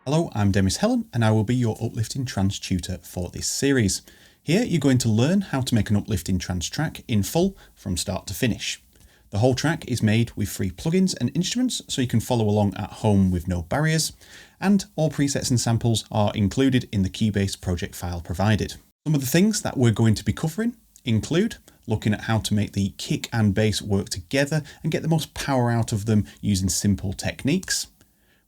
Hello, I'm Demis Hellen and I will be your Uplifting Trance tutor for this series. Here you're going to learn how to make an uplifting trance track in full from start to finish. The whole track is made with free plugins and instruments so you can follow along at home with no barriers, and all presets and samples are included in the Cubase project file provided. Some of the things that we're going to be covering include looking at how to make the kick and bass work together and get the most power out of them using simple techniques.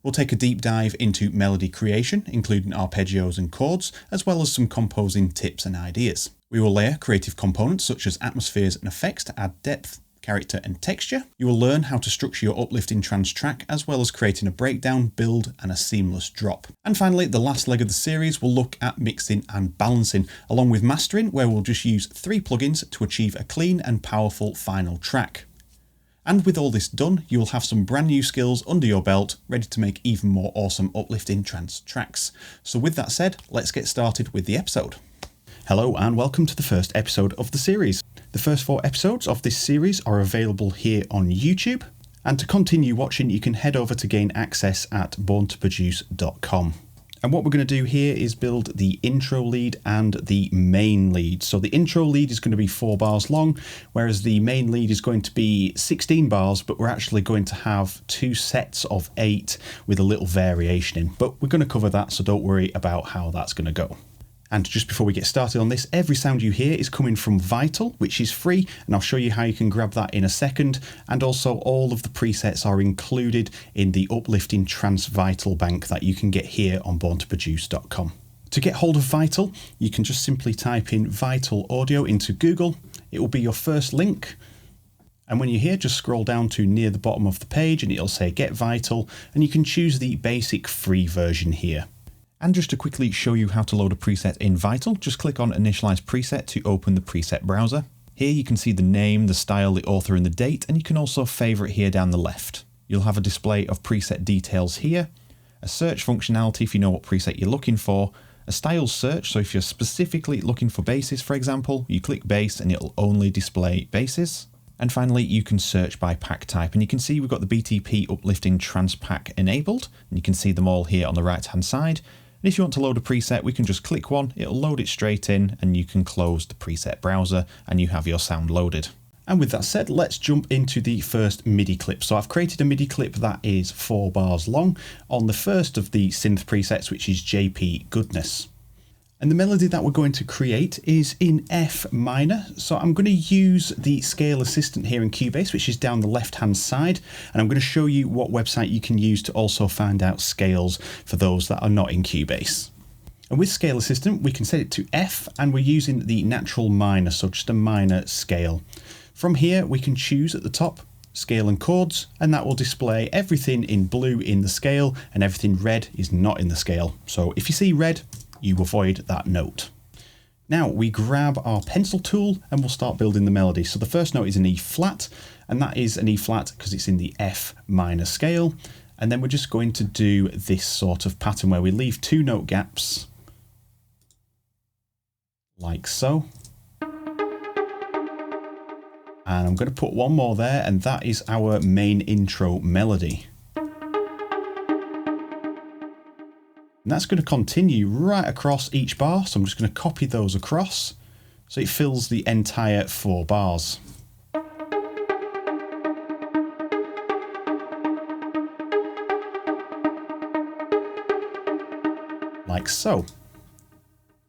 We'll take a deep dive into melody creation, including arpeggios and chords, as well as some composing tips and ideas. We will layer creative components such as atmospheres and effects to add depth, character and texture. You will learn how to structure your uplifting trance track, as well as creating a breakdown, build and a seamless drop. And finally, the last leg of the series will look at mixing and balancing, along with mastering, where we'll just use 3 plugins to achieve a clean and powerful final track. And with all this done, you will have some brand new skills under your belt, ready to make even more awesome uplifting trance tracks. So with that said, let's get started with the episode. Hello and welcome to the first episode of the series. The first 4 episodes of this series are available here on YouTube, and to continue watching you can head over to gain access at borntoproduce.com. And what we're going to do here is build the intro lead and the main lead. So the intro lead is going to be 4 bars long, whereas the main lead is going to be 16 bars, but we're actually going to have 2 sets of 8 with a little variation in. But we're going to cover that, so don't worry about how that's going to go. And just before we get started on this, every sound you hear is coming from Vital, which is free, and I'll show you how you can grab that in a second. And also all of the presets are included in the Uplifting Trance Vital bank that you can get here on borntoproduce.com. To get hold of Vital, you can just simply type in Vital Audio into Google. It will be your first link. And when you're here, just scroll down to near the bottom of the page and it'll say Get Vital, and you can choose the basic free version here. And just to quickly show you how to load a preset in Vital, just click on Initialize Preset to open the preset browser. Here you can see the name, the style, the author and the date, and you can also favourite here down the left. You'll have a display of preset details here, a search functionality if you know what preset you're looking for, a styles search, so if you're specifically looking for basses for example, you click bass and it'll only display basses. And finally, you can search by pack type, and you can see we've got the BTP Uplifting Trance Pack enabled, and you can see them all here on the right hand side. And if you want to load a preset, we can just click one, it'll load it straight in, and you can close the preset browser and you have your sound loaded. And with that said, let's jump into the first MIDI clip. So I've created a MIDI clip that is 4 bars long on the first of the synth presets, which is JP Goodness. And the melody that we're going to create is in F minor. So I'm going to use the scale assistant here in Cubase, which is down the left hand side. And I'm going to show you what website you can use to also find out scales for those that are not in Cubase. And with scale assistant, we can set it to F, and we're using the natural minor, so just a minor scale. From here, we can choose at the top scale and chords, and that will display everything in blue in the scale and everything red is not in the scale. So if you see red, you avoid that note. Now we grab our pencil tool and we'll start building the melody. So the first note is an E flat, and that is an E flat because it's in the F minor scale. And then we're just going to do this sort of pattern where we leave 2 note gaps, like so. And I'm going to put one more there, and that is our main intro melody. And that's going to continue right across each bar, so I'm just going to copy those across so it fills the entire 4 bars. Like so.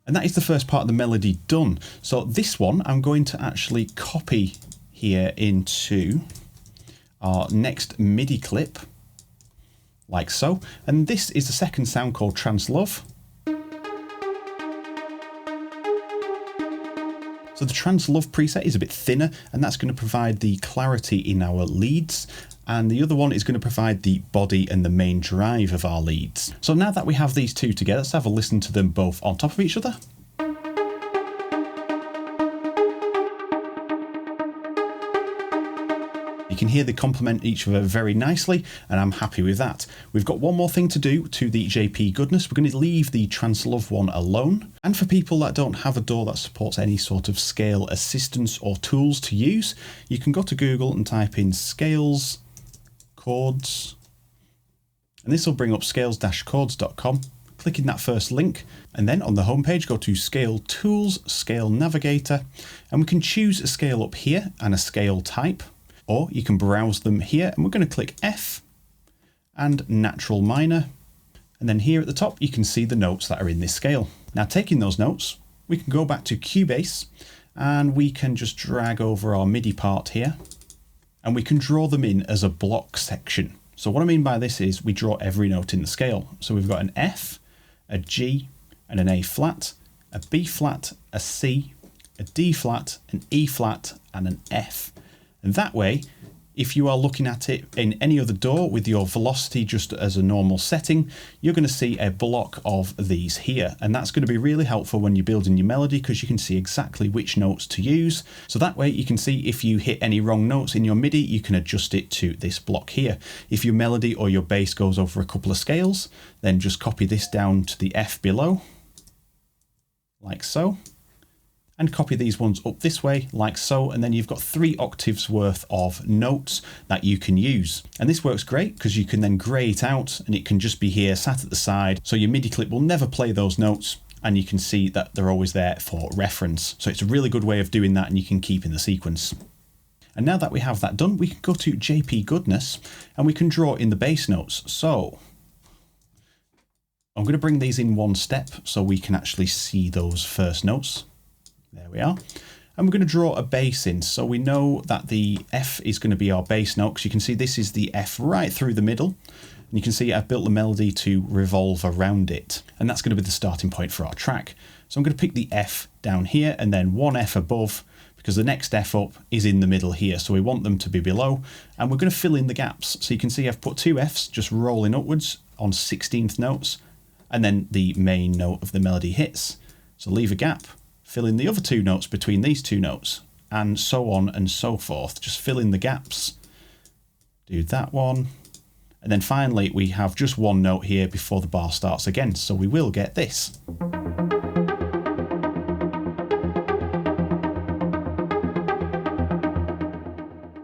And that is the first part of the melody done. So this one I'm going to actually copy here into our next MIDI clip. Like so, and this is the second sound called Trance Love. So the Trance Love preset is a bit thinner, and that's going to provide the clarity in our leads, and the other one is going to provide the body and the main drive of our leads. So now that we have these 2 together, let's have a listen to them both on top of each other. You can hear they complement each other very nicely, and I'm happy with that. We've got one more thing to do to the JP Goodness. We're going to leave the Trance Love one alone. And for people that don't have a DAW that supports any sort of scale assistance or tools to use, you can go to Google and type in scales, chords, And this will bring up scales-chords.com. Click in that first link, and then on the homepage go to Scale Tools, Scale Navigator, and we can choose a scale up here and a scale type, or you can browse them here, and we're going to click F and Natural Minor, and then here at the top you can see the notes that are in this scale. Now taking those notes, we can go back to Cubase, and we can just drag over our MIDI part here, and we can draw them in as a block section. So what I mean by this is we draw every note in the scale. So we've got an F, a G, and an A flat, a B flat, a C, a D flat, an E flat, and an F. And that way, if you are looking at it in any other DAW with your velocity just as a normal setting, you're going to see a block of these here. And that's going to be really helpful when you're building your melody, because you can see exactly which notes to use. So that way you can see if you hit any wrong notes in your MIDI, you can adjust it to this block here. If your melody or your bass goes over a couple of scales, then just copy this down to the F below, like so. And copy these ones up this way, like so, and then you've got 3 octaves worth of notes that you can use. And this works great because you can then grey it out, and it can just be here sat at the side, so your MIDI clip will never play those notes, and you can see that they're always there for reference. So it's a really good way of doing that, and you can keep in the sequence. And now that we have that done, we can go to JP Goodness, and we can draw in the bass notes. So I'm going to bring these in one step so we can actually see those first notes. There we are. And we're going to draw a bass in. So we know that the F is going to be our bass note, because you can see this is the F right through the middle. And you can see I've built the melody to revolve around it. And that's going to be the starting point for our track. So I'm going to pick the F down here and then one F above, because the next F up is in the middle here. So we want them to be below. And we're going to fill in the gaps. So you can see I've put 2 Fs just rolling upwards on 16th notes. And then the main note of the melody hits. So leave a gap. Fill in the other 2 notes between these 2 notes, and so on and so forth. Just fill in the gaps. Do that one. And then finally, we have just 1 note here before the bar starts again. So we will get this.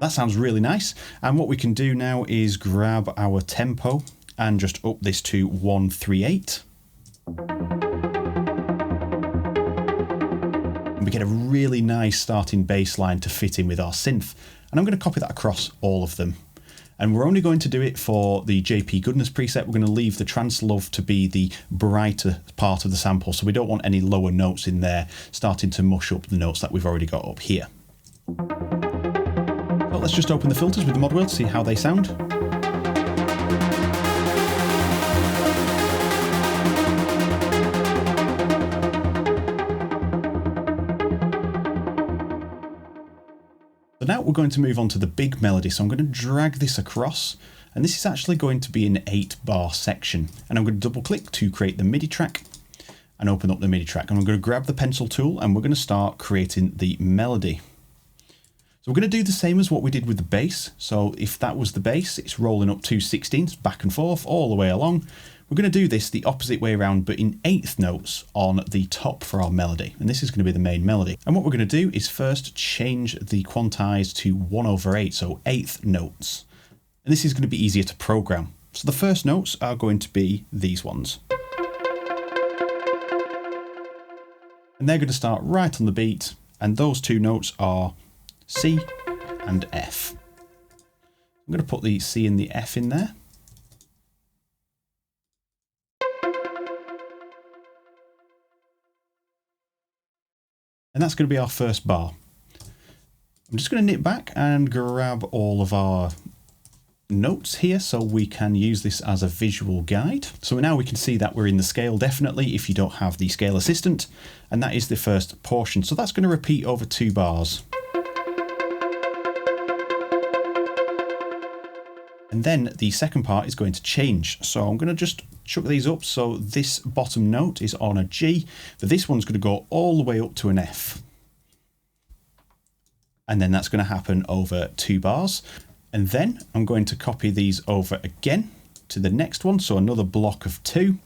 That sounds really nice. And what we can do now is grab our tempo and just up this to 138. We get a really nice starting bass line to fit in with our synth. And I'm going to copy that across all of them. And we're only going to do it for the JP Goodness preset. We're going to leave the Trance Love to be the brighter part of the sample. So we don't want any lower notes in there starting to mush up the notes that we've already got up here. So let's just open the filters with the mod wheel to see how they sound. So now we're going to move on to the big melody. So I'm going to drag this across, and this is actually going to be an 8-bar section. And I'm going to double click to create the MIDI track and open up the MIDI track. And I'm going to grab the pencil tool, and we're going to start creating the melody. So we're going to do the same as what we did with the bass. So if that was the bass, it's rolling up 2/16 back and forth all the way along. We're going to do this the opposite way around, but in 8th notes on the top for our melody. And this is going to be the main melody. And what we're going to do is first change the quantize to 1/8, so 8th notes. And this is going to be easier to program. So the first notes are going to be these ones. And they're going to start right on the beat. And those 2 notes are C and F. I'm going to put the C and the F in there. And that's going to be our first bar. I'm just going to nip back and grab all of our notes here so we can use this as a visual guide. So now we can see that we're in the scale definitely if you don't have the scale assistant, and that is the first portion. So that's going to repeat over 2 bars. And then the second part is going to change. So I'm going to just chuck these up. So this bottom note is on a G, but this one's going to go all the way up to an F. And then that's going to happen over 2 bars. And then I'm going to copy these over again to the next one. So another block of 2.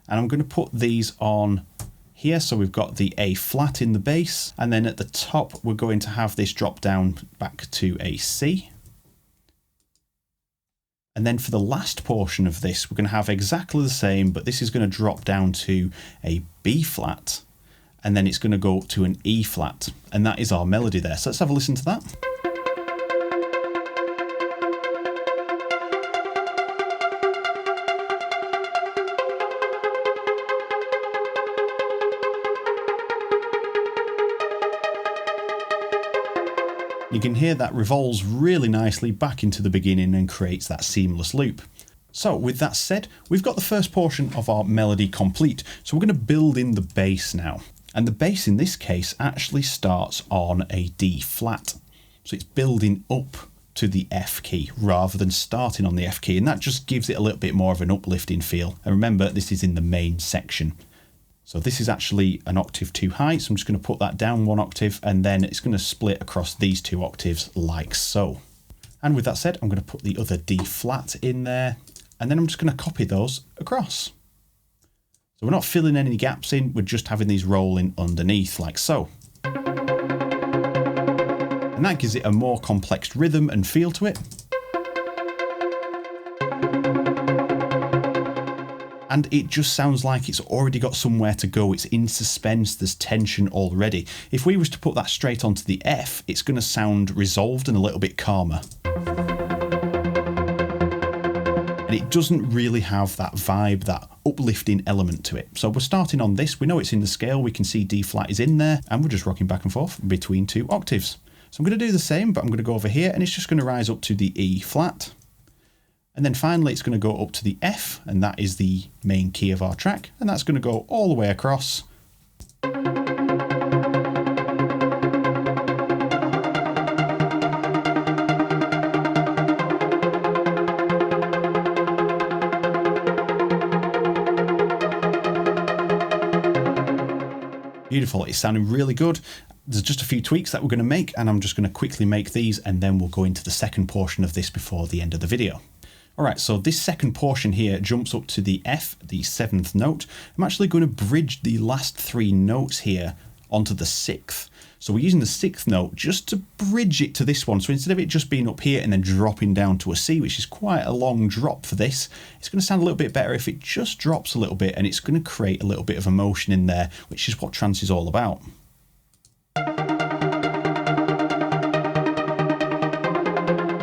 And I'm going to put these on here. So we've got the A flat in the bass. And then at the top, we're going to have this drop down back to a C. And then for the last portion of this, we're going to have exactly the same, but this is going to drop down to a B flat, and then it's going to go to an E flat, and that is our melody there. So let's have a listen to that. You can hear that revolves really nicely back into the beginning and creates that seamless loop. So with that said, we've got the first portion of our melody complete. So we're going to build in the bass now. And the bass in this case actually starts on a D flat. So it's building up to the F key rather than starting on the F key. And that just gives it a little bit more of an uplifting feel. And remember, this is in the main section. So this is actually an octave too high, so I'm just going to put that down 1 octave, and then it's going to split across these 2 octaves like so. And with that said, I'm going to put the other D flat in there, and then I'm just going to copy those across. So we're not filling any gaps in, we're just having these rolling underneath like so. And that gives it a more complex rhythm and feel to it. And it just sounds like it's already got somewhere to go. It's in suspense, there's tension already. If we was to put that straight onto the F, it's going to sound resolved and a little bit calmer. And it doesn't really have that vibe, that uplifting element to it. So we're starting on this, we know it's in the scale, we can see D flat is in there, and we're just rocking back and forth between 2 octaves. So I'm going to do the same, but I'm going to go over here, and it's just going to rise up to the E flat. And then finally it's going to go up to the F, and that is the main key of our track, and that's going to go all the way across. Beautiful, it's sounding really good. There's just a few tweaks that we're going to make, and I'm just going to quickly make these, and then we'll go into the second portion of this before the end of the video. Alright, so this second portion here jumps up to the F, the 7th note. I'm actually going to bridge the last 3 notes here onto the 6th. So we're using the 6th note just to bridge it to this one. So instead of it just being up here and then dropping down to a C, which is quite a long drop for this, it's going to sound a little bit better if it just drops a little bit, and it's going to create a little bit of emotion in there, which is what trance is all about.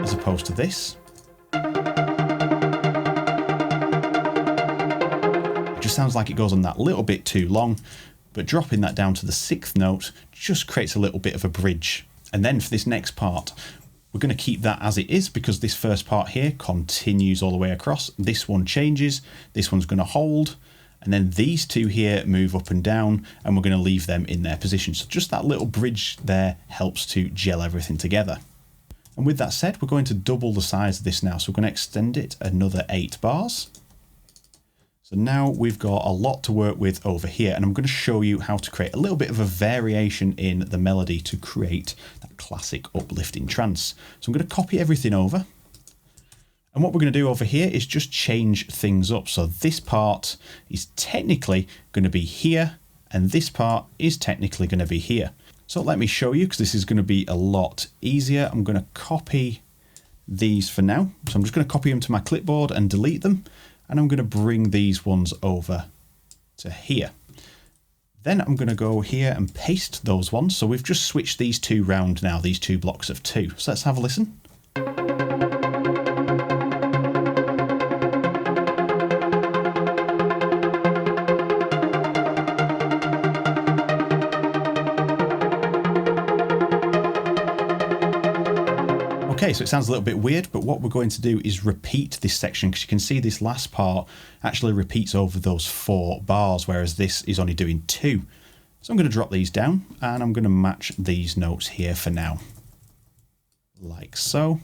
As opposed to this. Just sounds like it goes on that little bit too long, but dropping that down to the 6th note just creates a little bit of a bridge. And then for this next part, we're going to keep that as it is, because this first part here continues all the way across. This one changes, this one's going to hold, and then these 2 here move up and down, and we're going to leave them in their position. So just that little bridge there helps to gel everything together. And with that said, we're going to double the size of this now. So we're going to extend it another 8 bars. So now we've got a lot to work with over here, and I'm going to show you how to create a little bit of a variation in the melody to create that classic uplifting trance. So I'm going to copy everything over, and what we're going to do over here is just change things up. So this part is technically going to be here, and this part is technically going to be here. So let me show you, because this is going to be a lot easier. I'm going to copy these for now. So I'm just going to copy them to my clipboard and delete them. And I'm going to bring these ones over to here. Then I'm going to go here and paste those ones. So we've just switched these 2 round now, these 2 blocks of 2. So let's have a listen. Okay, so it sounds a little bit weird, but what we're going to do is repeat this section, because you can see this last part actually repeats over those 4 bars, whereas this is only doing 2. So I'm going to drop these down, and I'm going to match these notes here for now, like so.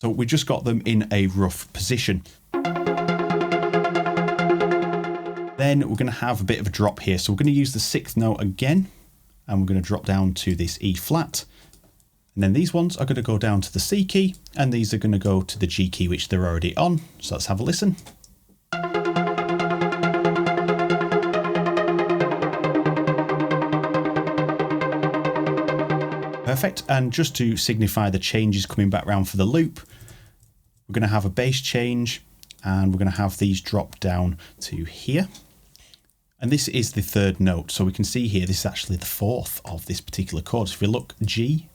So we just got them in a rough position. Then we're going to have a bit of a drop here. So we're going to use the 6th note again, and we're going to drop down to this E flat. And then these ones are going to go down to the C key, and these are going to go to the G key, which they're already on. So let's have a listen. Perfect, and just to signify the changes coming back round for the loop, we're going to have a bass change and we're going to have these drop down to here. And this is the third note, so we can see here this is actually the fourth of this particular chord. So if we look G,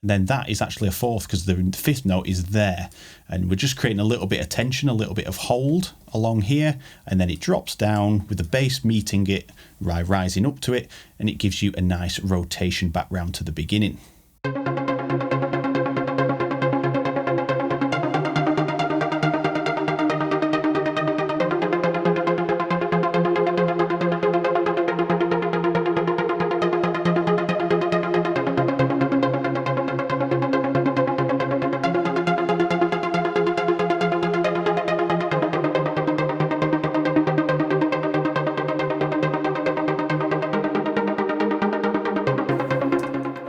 then that is actually a fourth because the fifth note is there, and we're just creating a little bit of tension, a little bit of hold along here, and then it drops down with the bass meeting it, rising up to it, and it gives you a nice rotation back round to the beginning.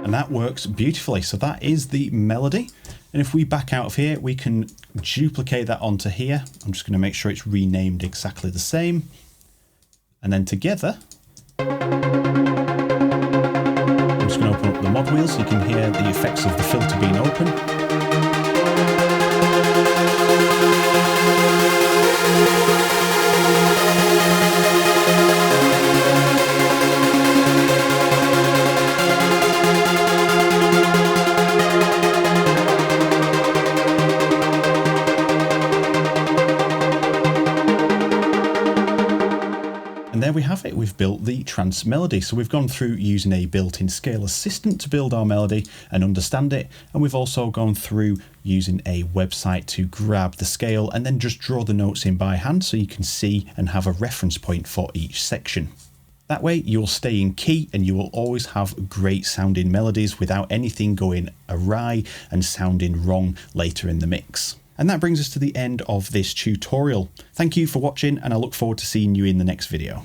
And that works beautifully. So that is the melody. And if we back out of here, we can duplicate that onto here. I'm just going to make sure it's renamed exactly the same. And then together, I'm just going to open up the mod wheel so you can hear the effects of the filter being open. And there we have it, we've built the trance melody. So we've gone through using a built-in scale assistant to build our melody and understand it, and we've also gone through using a website to grab the scale and then just draw the notes in by hand so you can see and have a reference point for each section. That way you'll stay in key and you will always have great sounding melodies without anything going awry and sounding wrong later in the mix. And that brings us to the end of this tutorial. Thank you for watching, and I look forward to seeing you in the next video.